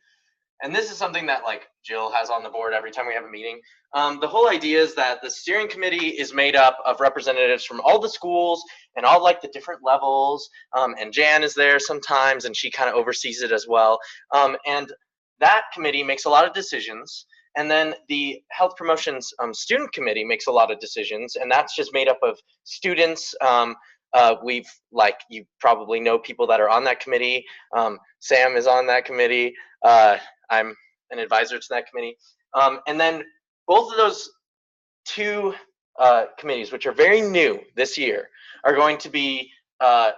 And this is something that like Jill has on the board every time we have a meeting. The whole idea is that the steering committee is made up of representatives from all the schools and all like the different levels. And Jan is there sometimes, and she kind of oversees it as well. And that committee makes a lot of decisions. And then the Health Promotions Student Committee makes a lot of decisions, and that's just made up of students. We've like, you probably know people that are on that committee. Sam is on that committee. I'm an advisor to that committee. And then both of those two committees, which are very new this year, are going to be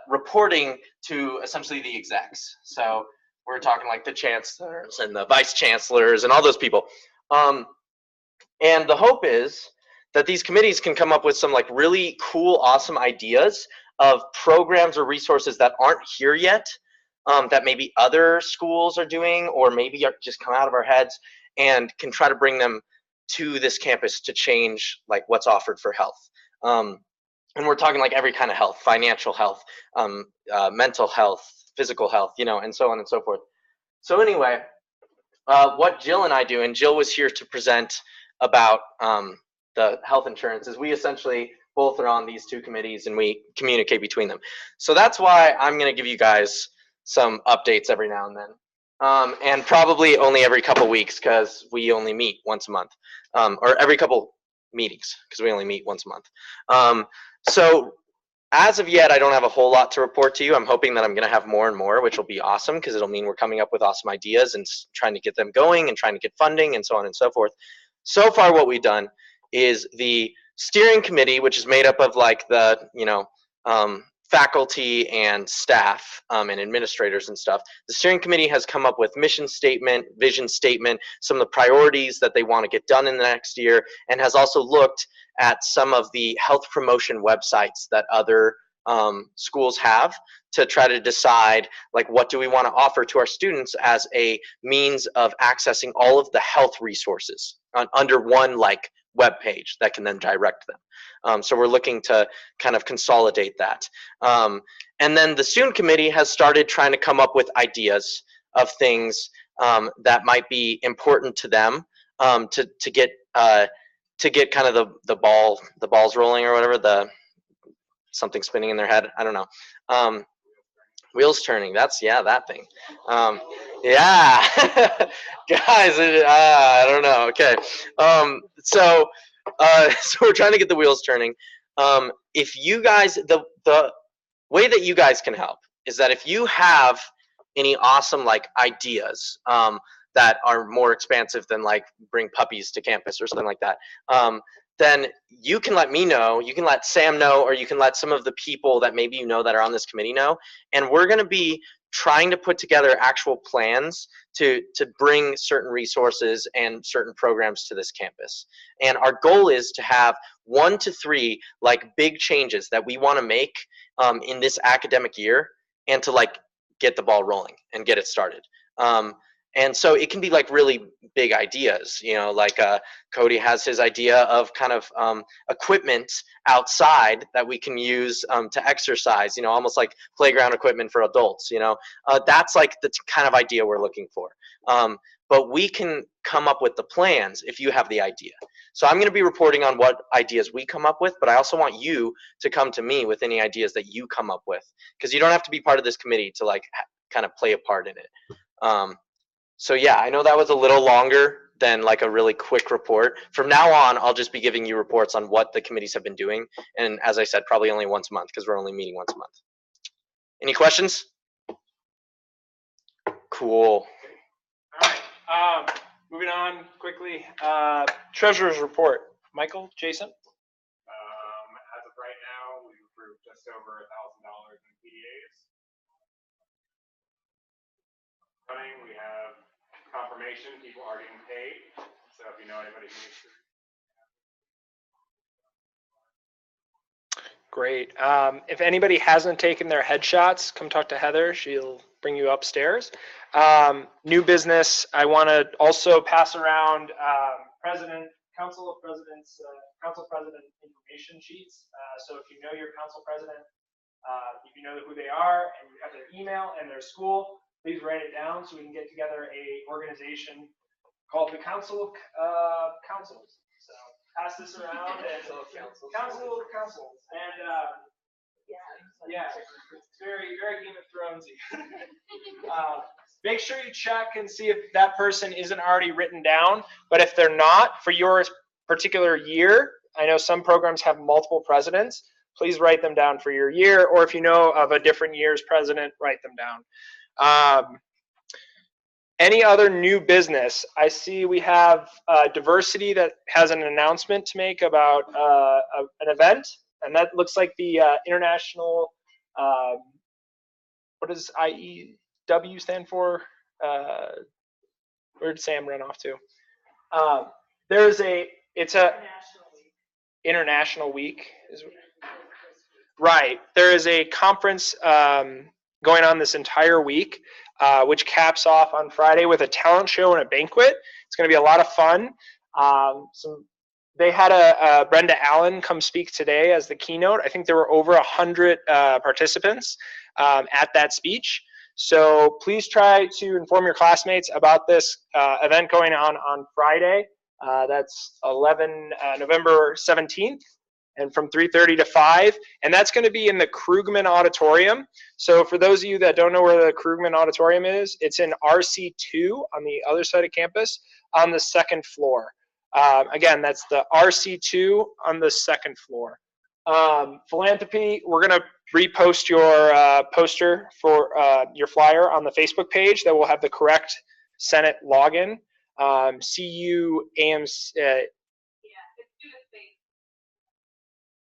reporting to essentially the execs. So we're talking like the chancellors and the vice chancellors and all those people. And the hope is that these committees can come up with some like really cool, awesome ideas of programs or resources that aren't here yet, that maybe other schools are doing, or maybe are just come out of our heads, and can try to bring them to this campus to change like what's offered for health. And we're talking like every kind of health: financial health, mental health, physical health, you know, and so on and so forth. So anyway, what Jill and I do, and Jill was here to present about the health insurance, is we essentially both are on these two committees and we communicate between them. So that's why I'm going to give you guys some updates every now and then, and probably only every couple weeks, because we only meet once a month, or every couple meetings, because we only meet once a month. So as of yet, I don't have a whole lot to report to you. I'm hoping that I'm going to have more and more, which will be awesome, because it'll mean we're coming up with awesome ideas and trying to get them going and trying to get funding and so on and so forth. So far, what we've done is the steering committee, which is made up of like the, you know, faculty and staff and administrators and stuff. The steering committee has come up with mission statement, vision statement, some of the priorities that they want to get done in the next year, and has also looked at some of the health promotion websites that other schools have to try to decide, like, what do we want to offer to our students as a means of accessing all of the health resources under one like web page that can then direct them. So we're looking to kind of consolidate that. And then the student committee has started trying to come up with ideas of things that might be important to them to get kind of the balls rolling, or whatever, something spinning in their head. I don't know. Wheels turning. That's, yeah, that thing. Yeah, guys. I don't know. Okay. So we're trying to get the wheels turning. If you guys, the way that you guys can help is that if you have any awesome like ideas that are more expansive than like bring puppies to campus or something like that, then you can let me know, you can let Sam know, or you can let some of the people that maybe you know that are on this committee know. And we're going to be trying to put together actual plans to bring certain resources and certain programs to this campus. And our goal is to have 1 to 3 like big changes that we want to make in this academic year, and to like get the ball rolling and get it started. And so it can be like really big ideas, you know, like Cody has his idea of kind of equipment outside that we can use to exercise, you know, almost like playground equipment for adults, you know. That's like the kind of idea we're looking for. But we can come up with the plans if you have the idea. So I'm going to be reporting on what ideas we come up with, but I also want you to come to me with any ideas that you come up with, because you don't have to be part of this committee to like kind of play a part in it. So yeah, I know that was a little longer than like a really quick report. From now on, I'll just be giving you reports on what the committees have been doing. And as I said, probably only once a month, because we're only meeting once a month. Any questions? Cool. All right, moving on quickly. Treasurer's report. Michael, Jason? As of right now, we've approved just over $1,000 in PDAs. We have confirmation, people are getting paid. So if you know anybody who needs to. Great. If anybody hasn't taken their headshots, come talk to Heather. She'll bring you upstairs. New business. I want to also pass around council president information sheets. So if you know your council president, if you know who they are and you have their email and their school, please write it down so we can get together a organization called the Council of Councils. So pass this around and Council of Councils. And yeah, it's very, very Game of Thronesy. Make sure you check and see if that person isn't already written down. But if they're not, for your particular year, I know some programs have multiple presidents. Please write them down for your year, or if you know of a different year's president, write them down. Any other new business? I see we have diversity that has an announcement to make about an event, and that looks like the international, what does IEW stand for? Where did Sam run off to? It's a international week. Right, there is a conference going on this entire week, which caps off on Friday with a talent show and a banquet. It's going to be a lot of fun. They had Brenda Allen come speak today as the keynote. I think there were over 100 participants at that speech. So please try to inform your classmates about this event going on Friday. That's November 17th. And from 3:30 to 5, and that's going to be in the Krugman Auditorium. So for those of you that don't know where the Krugman Auditorium is, it's in RC2 on the other side of campus on the 2nd floor. Again, that's the RC2 on the 2nd floor. Philanthropy, we're going to repost your poster for your flyer on the Facebook page that will have the correct Senate login. CU Anschutz.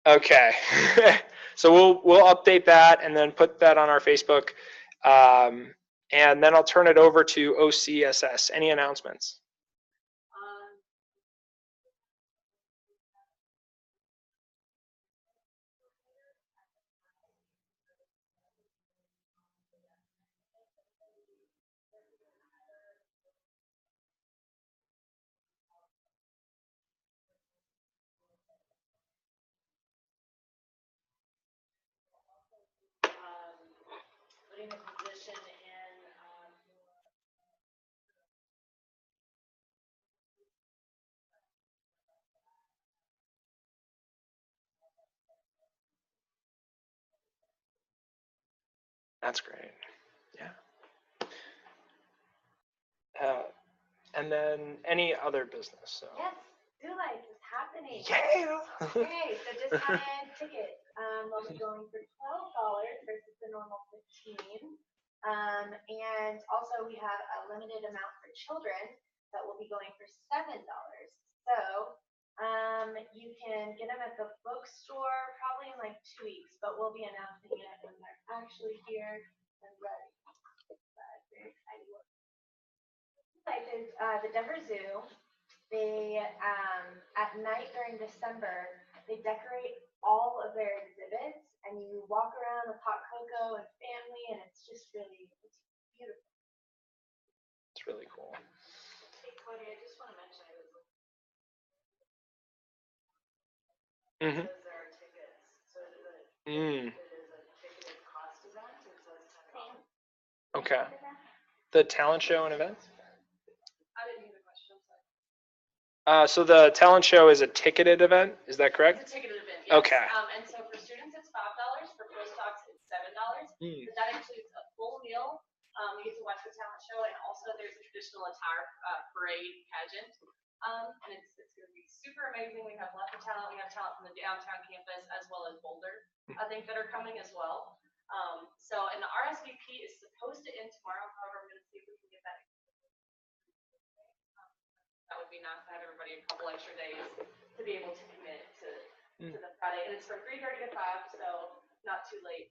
Okay. So we'll update that and then put that on our Facebook. And then I'll turn it over to OCSS. Any announcements? Putting a position in, That's great. Yeah. And then any other business. So. yes, Do Life is happening. Yeah. Okay, so discounted tickets, they'll be going for $12 versus the normal 15. And also we have a limited amount for children that will be going for $7. So, you can get them at the bookstore probably in like 2 weeks, but we'll be announcing it when they're actually here and ready. But very exciting. Like the Denver Zoo, they at night during December they decorate all of their exhibits, and you walk around with hot cocoa and family, and it's just really it's beautiful. It's really cool. Hey Cody, I just want to mention I was Mm-hmm. there are tickets, so it is a ticketed cost event. It says $10. Okay. The talent show and events? I didn't hear the question. So the talent show is a ticketed event, is that correct? It's a ticketed event, yes. Okay. And so for students, it's $5. For postdocs, it's $7. Mm. But that includes a full meal. You get to watch the talent show, and also there's a traditional attire parade pageant. And it's going to be super amazing. We have lots of talent. We have talent from the downtown campus as well as Boulder, I think, that are coming as well. And the RSVP is supposed to end tomorrow. However, I'm going to see if we can get that. That would be nice to have everybody a couple extra days to be able to commit to the Friday. And it's from 3:30 to 5, so not too late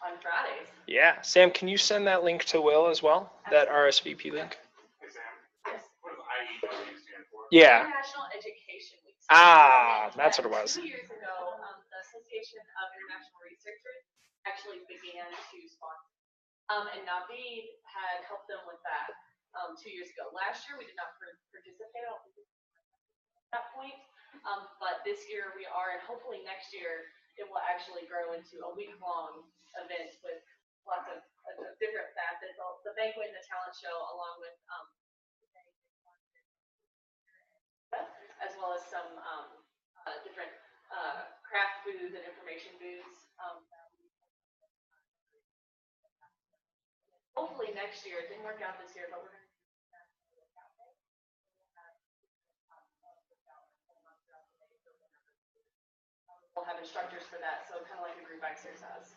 on Fridays. Yeah. Sam, can you send that link to Will as well? That RSVP link? Hey, Sam, Yes. what does IEW stand for? Yeah. International Education Week. That's what it was. 2 years ago, the Association of International Researchers actually began to sponsor. And Naveed had helped them with that 2 years ago. Last year, we did not participate at that point. But this year we are, and hopefully next year it will actually grow into a week-long event with lots of different facets, the banquet and the talent show, along with as well as some different craft booths and information booths. Hopefully next year. It didn't work out this year, but we're going to. We'll have instructors for that, so kind of like a group exercise.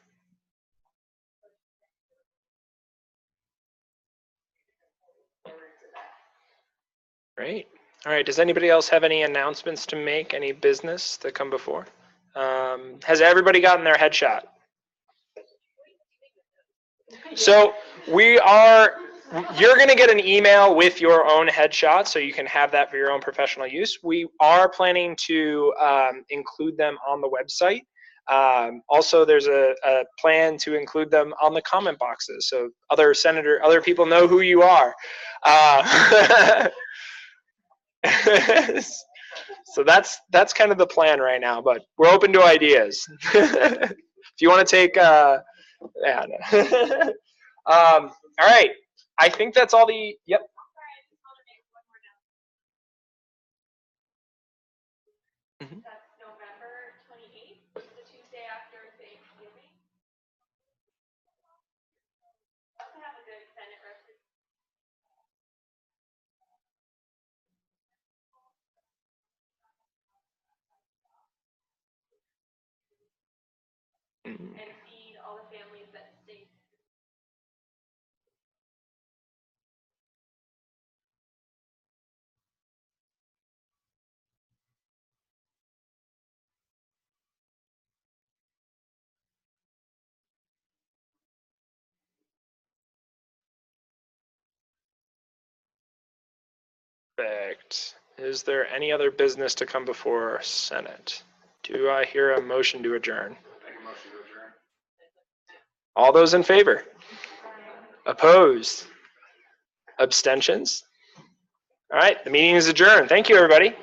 Great. All right. Does anybody else have any announcements to make? Any business to come before? Has everybody gotten their headshot? So you're going to get an email with your own headshot, so you can have that for your own professional use. We are planning to include them on the website. Also, there's a plan to include them on the comment boxes, so other people know who you are. So that's kind of the plan right now, but we're open to ideas. If you want to take, yeah. No. All right. I think that's all the. Yep. Mm-hmm. That's November 28th, which is the Tuesday after Thanksgiving. Also have a good Senate representation. And feed all the families that stay Perfect. Is there any other business to come before Senate? Do I hear a motion to adjourn? Make a motion to adjourn. All those in favor? Opposed? Abstentions? All right, the meeting is adjourned. Thank you, everybody.